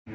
マ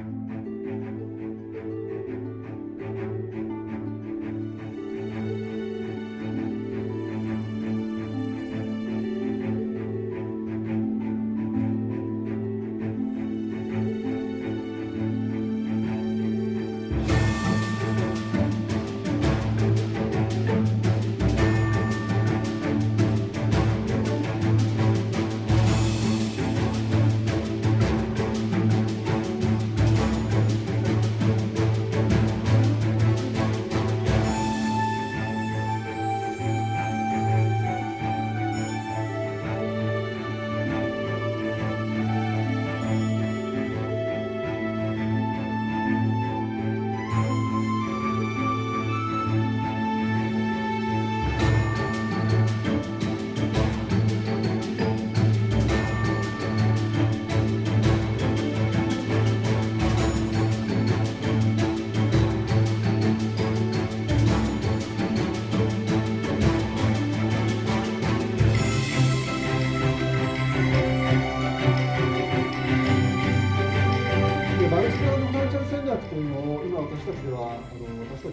ルチブランドフランチャイズ戦略というのを今私た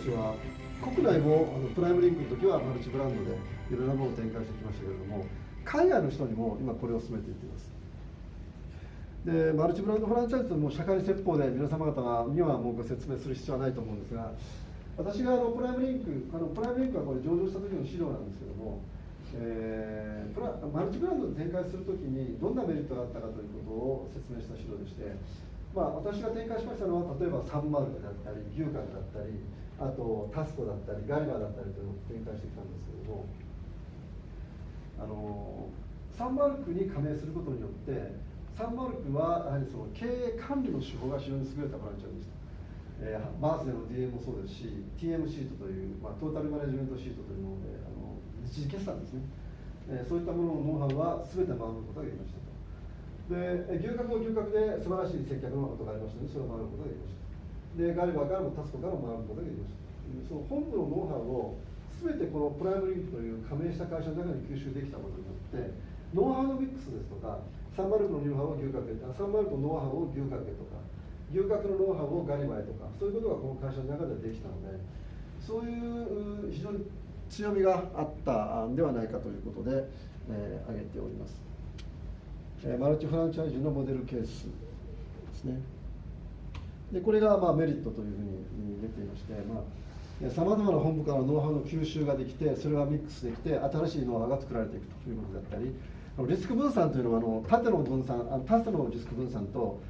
ちは国内もプライムリンクの時はマルチブランドでいろんなものを展開してきましたけれども、海外の人にも今これを進めていっています。でマルチブランドフランチャイズとも社会説法で皆様方にはもうご説明する必要はないと思うんですが、私がプライムリンクはこれ上場した時の資料なんですけども、マルチブランドで展開するときにどんなメリットがあったかということを説明した資料でして、私が展開しましたのは例えばサンマルクだったり牛角だったり、あとタスコだったりガリバーだったりというのを展開してきたんですけれども、サンマルクに加盟することによってサンマルクはやはりその経営管理の手法が非常に優れたブランチャーでした。バースデーの DM もそうですし TM シートという、トータルマネジメントシートというもので日時決算ですね、そういったもののノウハウは全て守ることができましたと。で牛角も牛角で素晴らしい接客のことがありましたので、それを守ることができました。でガリバーからもタスコからも守ることができました。その本部のノウハウを全てこのプライムリンクという加盟した会社の中に吸収できたことによってノウハウのミックスですとか、サンマルクのノウハウを牛角へ、サンマルクのノウハウを牛角へとか、牛角のノウハウをガリバーへとか、そういうことがこの会社の中でできたので、そういう非常に強みがあったんではないかということで、挙げております。マルチフランチャイズのモデルケースですね。でこれがメリットというふうに出ていまして、さまざまな本部からのノウハウの吸収ができて、それがミックスできて、新しいノウハウが作られていくということだったり、リスク分散というのは縦のリスク分散と、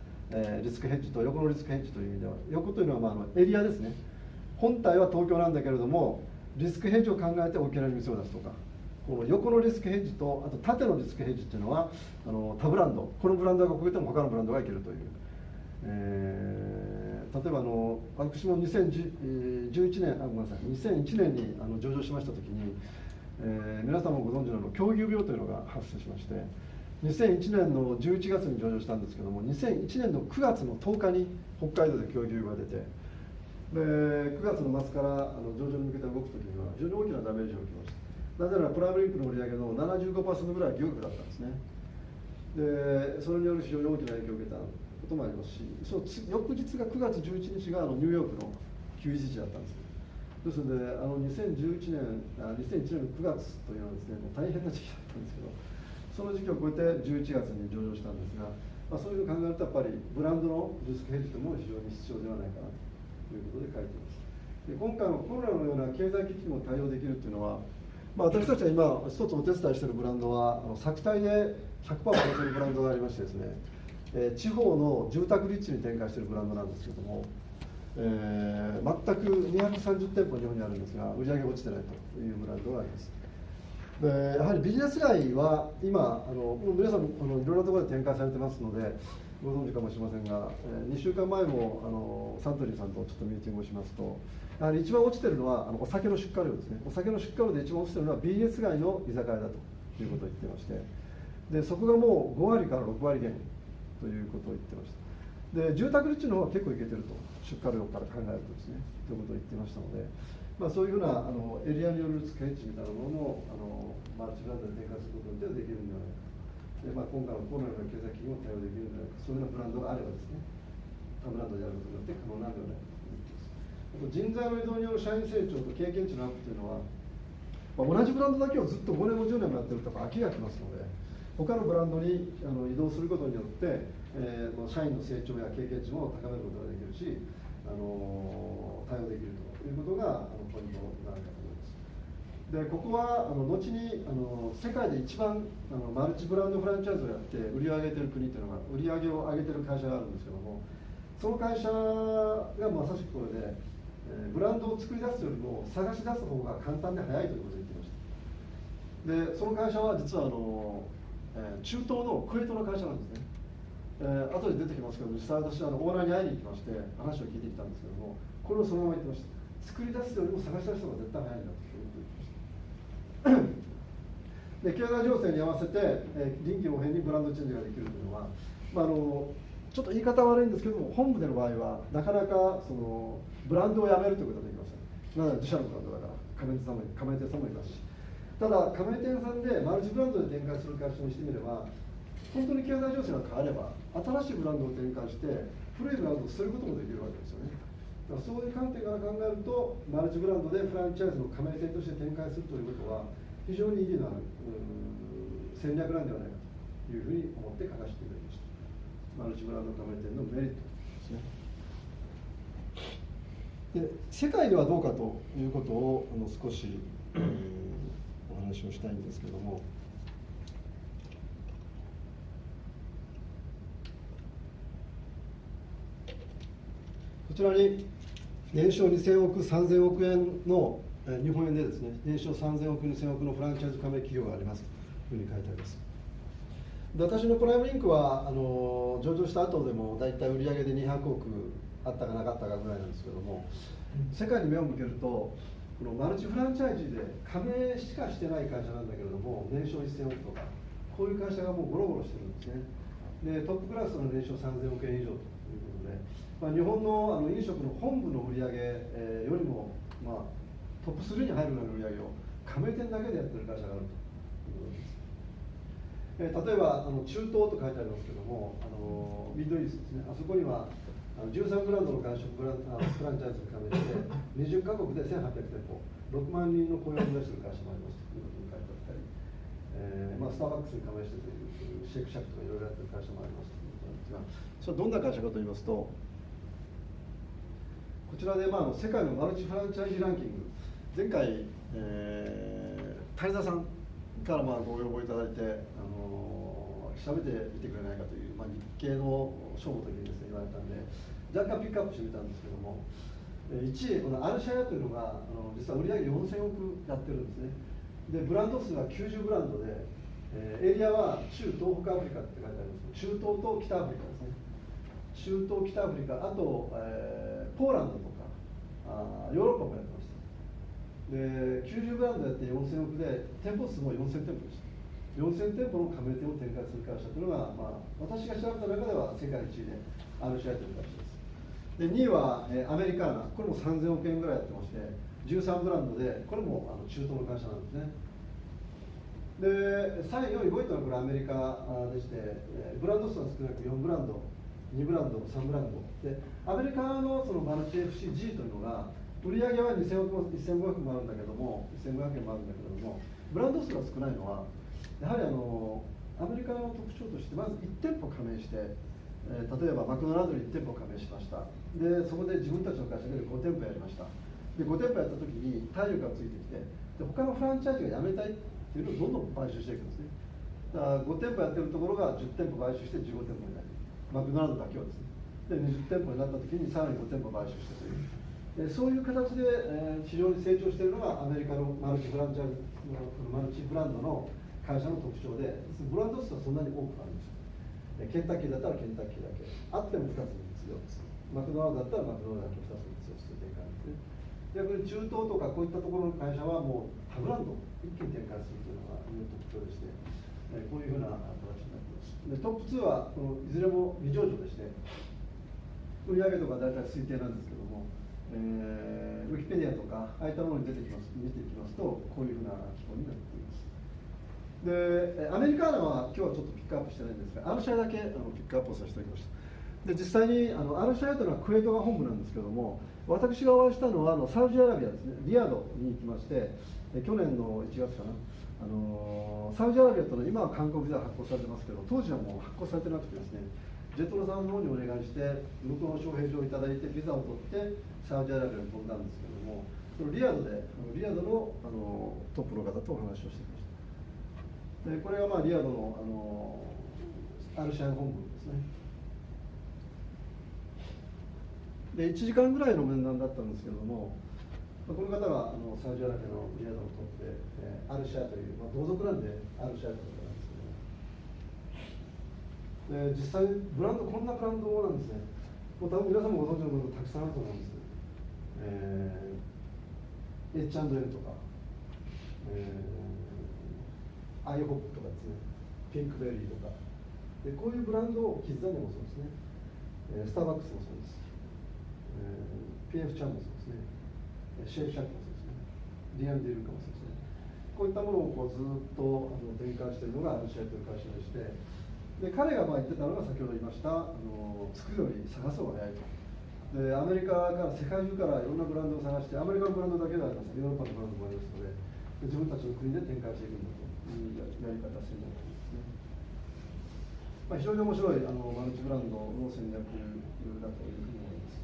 リスクヘッジと横のリスクヘッジという意味では、横というのはエリアですね。本体は東京なんだけれども、リスクヘッジを考えて沖縄に店を出すとか、この横のリスクヘッジとあと縦のリスクヘッジというのは他ブランド、このブランドがこけても他のブランドがいけるという、例えば私も2001年に上場しましたときに、皆さんもご存知の狂牛病というのが発生しまして、2001年の11月に上場したんですけども、2001年の9月の10日に北海道で狂牛が出て、9月の末から上場に向けて動くときには非常に大きなダメージを受けました。なぜならプライムリンクの売上の 75% ぐらいは牛角だったんですね。でそれによる非常に大きな影響を受けたこともありますし、その翌日が9月11日がニューヨークの休日だったんです。ですので2001年9月というのはですね、もう大変な時期だったんですけど、その時期を超えて11月に上場したんですが、そういうのを考えるとやっぱりブランドのリスクヘッジというのも非常に必要ではないかなということで書いています。で今回のコロナのような経済危機にも対応できるというのは、私たちは今一つお手伝いしているブランドは作体で 100% を超えているブランドがありましてですね、地方の住宅立地に展開しているブランドなんですけども、全く230店舗日本にあるんですが売り上げが落ちてないというブランドがあります。でやはりビジネス街は今皆さんいろんなところで展開されてますのでご存知かもしれませんが、2週間前もサントリーさんとちょっとミーティングをしますと、やはり一番落ちてるのはお酒の出荷量ですね。お酒の出荷量で一番落ちてるのは BS 街の居酒屋だということを言ってまして、でそこがもう5割から6割減ということを言ってました。で住宅立地の方は結構いけてると、出荷量から考えるとですねということを言ってましたので、そういうふうなエリアによるスケッチみたいなものもマルチブランドで展開することでできるんじゃないかと。で今回のコロナの経済危機にも対応できるんじゃないか、そういうようなブランドがあればですね、他ブランドでやることによって可能なんではないかと思っています。人材の移動による社員成長と経験値のアップというのは、同じブランドだけをずっと5年も10年もやってると飽きがきますので、他のブランドに移動することによって、社員の成長や経験値も高めることができるし、対応できるということがポイントになるかと思います。でここは後に世界で一番マルチブランドフランチャイズをやって売り上げてる国というのが、売り上げを上げてる会社があるんですけども、その会社がまさしくこれで、ブランドを作り出すよりも探し出す方が簡単で早いということを言っていました。でその会社は実は中東のクウェートの会社なんですね。後で出てきますけど、実際私オーナーに会いに行きまして話を聞いてきたんですけども、これをそのまま言ってました。作り出すよりも探し出す方が絶対早いんだということを言ってました。で経済情勢に合わせて、臨機応変にブランドチェンジができるというのは、ちょっと言い方悪いんですけども、本部での場合はなかなかブランドをやめるということはできません。なので自社のブランドだから加盟店さんもいますし、ただ加盟店さんでマルチブランドで展開する会社にしてみれば、本当に経済情勢が変われば新しいブランドを展開して古いブランドを捨てることもできるわけですよね。だからそういう観点から考えると、マルチブランドでフランチャイズの加盟店として展開するということは非常に意義のある戦略なんではないかというふうに思って書かせていただきました。マルチブランド加盟店のメリットですね。で世界ではどうかということを少し、お話をしたいんですけども、こちらに年商2000億、3000億円の日本円でですね、年商3000億、2000億のフランチャイズ加盟企業がありますというふうに書いてあります。で私のプライムリンクは上場した後でも大体売上で200億あったかなかったかぐらいなんですけども、世界に目を向けるとこのマルチフランチャイズで加盟しかしてない会社なんだけれども、年商1000億とかこういう会社がもうゴロゴロしてるんですね。でトップクラスの年商3000億円以上ということで、日本の飲食の本部の売上、よりも、トップ3に入るような売上を加盟店だけでやってる会社があるということです。例えば中東と書いてありますけども、ミッドイーストですね、あそこには13ブランドの外食フランチャイズに加盟して20カ国で1800店舗、6万人の雇用を目指している会社もありますということに書いてあったり、スターバックスに加盟してというシェイクシャックとかいろいろやってる会社もありますということなんですが、それはどんな会社かといいますと、こちらで世界のマルチフランチャイズランキング、前回、谷田さんからご要望いただいて、調べてみてくれないかという、日経の賞の時にですね言われたんで、若干ピックアップしてみたんですけども、1位、このアルシャヤというのが実は売上4000億やってるんですね。でブランド数は90ブランドで、エリアは中東北アフリカって書いてあります。中東と北アフリカですね。中東北アフリカ、あと、ポーランドとかヨーロッパもやってました。で90ブランドやって4000億で店舗数も4000店舗でした。4000店舗の加盟店を展開する会社というのが、私が調べた中では世界1位でRCIという会社です。で2位は、アメリカーナ、これも3000億円ぐらいやってまして13ブランドで、これも中東の会社なんですね。で3位、4位、5位というのはこれアメリカでして、ブランド数は少なく4ブランド、2ブランド、3ブランドで、アメリカのそのマルチ FCG というのが売上は2000億も1500もあるんだけども、1500円もあるんだけれども、ブランド数が少ないのはやはりアメリカの特徴として、まず1店舗加盟して、例えばマクドナルドに1店舗加盟しました。でそこで自分たちの会社で5店舗やりました。で5店舗やった時に体力がついてきて、で他のフランチャイズが辞めたいっていうのをどんどん買収していくんですね。だから5店舗やってるところが10店舗買収して15店舗になる。マクドナルドだけはですね。で20店舗になった時にさらに5店舗買収してという、そういう形で、非常に成長しているのがアメリカのマルチフランチャイズのマルチブランドの会社の特徴で、ブランド数はそんなに多くあるんですよ。ケンタッキーだったらケンタッキーだけ、あっても2つ3つ4つ、マクドナルドだったらマクドナルドだけ2つ3つ4つという展開ですね。逆に中東とかこういったところの会社はもう他ブランドを一気に展開するというのが特徴でして、こういうふうな形になっています。でトップ2はこのいずれも未上場でして、売上とか大体推定なんですけども、ウィキペディアとかああいったものに出てきます、見ていきますと、こういうふうな機構になっています。でアメリカーナは今日はちょっとピックアップしてないんですが、アルシャだけピックアップをさせていただきました。で実際にアルシャヤというのはクウェートが本部なんですけども、私がお会いしたのはサウジアラビアですね、リヤドに行きまして、去年の1月かな、サウジアラビアというのは今は韓国ビザ発行されてますけど、当時はもう発行されてなくてですね、ジェトロさんの方にお願いして向こうの招聘状をいただいてビザを取ってサウジアラビアに飛んだんですけども、そのリヤドのトップの方とお話をしてきました。でこれがリヤドのアルシャン本部ですね。で1時間ぐらいの面談だったんですけれども、この方がサウジアラビアのリヤドのトップで、アルシャーという、同族なんでアルシャーという方なんですけど、実際ブランドこんなブランドなんですね。もう多分皆さんもご存知のブランドたくさんあると思うんです。H&M とか、アイホップとかですね、ピンクベリーとかで、こういうブランドをキッザニアもそうですね、スターバックスもそうです、PF チャンもそうですね、シェイクシャックもそうですね、ディアン・ディルカもそうですね、こういったものをずっと展開しているのがアルシャイという会社でして、で彼が言ってたのが先ほど言いました作るより探す方が早いと。でアメリカから世界中からいろんなブランドを探して、アメリカのブランドだけではありません、ヨーロッパのブランドもありますので、自分たちの国で展開していくんだというやり方戦略ですね。非常に面白いマルチブランドの戦略だというふうに思います。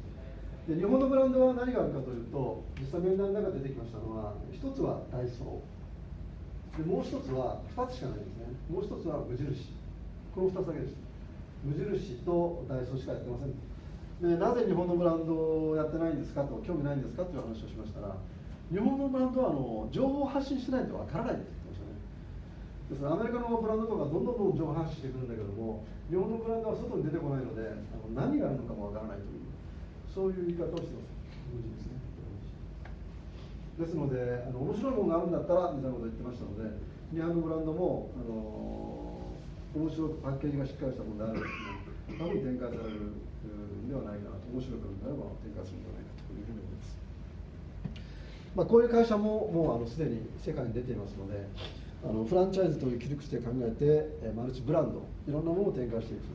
で日本のブランドは何があるかというと、実際面談の中で出てきましたのは、一つはダイソーで、もう一つは2つしかないんですね。もう一つは無印、この2つだけです。無印とダイソーしかやってません。でなぜ日本のブランドをやってないんですかと、興味ないんですかという話をしましたら、日本のブランドは情報を発信してないとわからないって言ってましたね。ですからアメリカのブランドとかどんどん情報発信してくるんだけども、日本のブランドは外に出てこないので何があるのかもわからないという、そういう言い方をしてます。無事ですね。ですので面白いものがあるんだったらみたいなことを言ってましたので、日本のブランドも面白くパッケージがしっかりしたものであればですね、多分展開されるんではないかなと、面白いものであれば展開するんではないかというふうに思います。こういう会社ももうすでに世界に出ていますので、フランチャイズという切り口で考えてマルチブランド、いろんなものを展開していく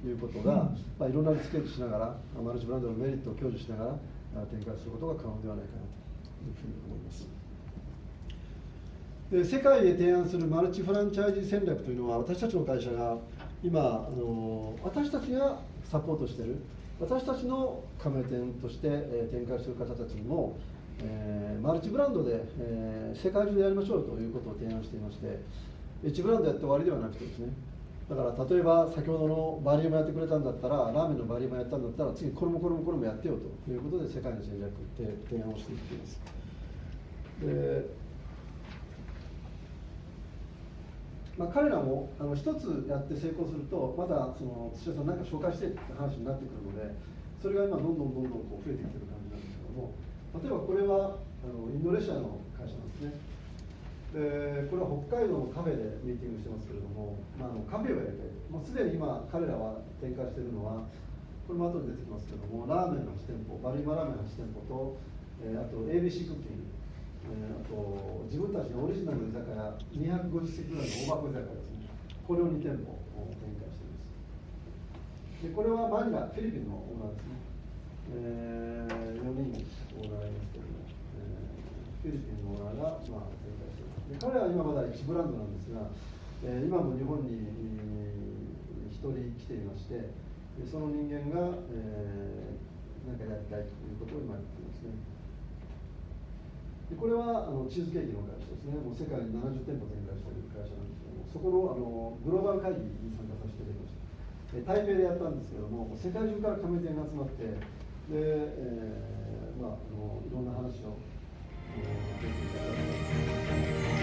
ということが、いろんなリスケッチしながらマルチブランドのメリットを享受しながら展開することが可能ではないかなというふうに思います。で世界へ提案するマルチフランチャイズ戦略というのは、私たちの会社が今私たちがサポートしている、私たちの加盟店として展開している方たちにも、マルチブランドで、世界中でやりましょうということを提案していまして、1ブランドやって終わりではなくてですね、だから例えば先ほどのバリウムやってくれたんだったら、ラーメンのバリウムやったんだったら、次これもやってよということで世界の戦略提案をしていっています。彼らも一つやって成功すると、また土屋さん何か紹介してって話になってくるので、それが今どんどんこう増えてきてる感じなんですけども、例えばこれはインドネシアの会社なんですね。でこれは北海道のカフェでミーティングしてますけれども、カフェをやりたい、すでに今彼らは展開しているのは、これも後で出てきますけども、ラーメン8店舗、バリマラーメン8店舗と、あと ABC クッキング、あと自分たちのオリジナルの居酒屋250席ぐらいの大箱居酒屋ですね、これを2店舗展開しています。でこれはマニラ、フィリピンのオーナーですね、4人オーナーがいますけれども、フィリピンのオーナーが展開しています。で彼は今まだ1ブランドなんですが、今も日本に1人来ていまして、その人間が、何かやりたいということを今言っていますね。でこれはチーズケーキの会社ですね、もう世界に70店舗展開している会社なんですけども、そこのグローバル会議に参加させていただきました。台北でやったんですけども、世界中から加盟店が集まって、でいろんな話をできていただきました。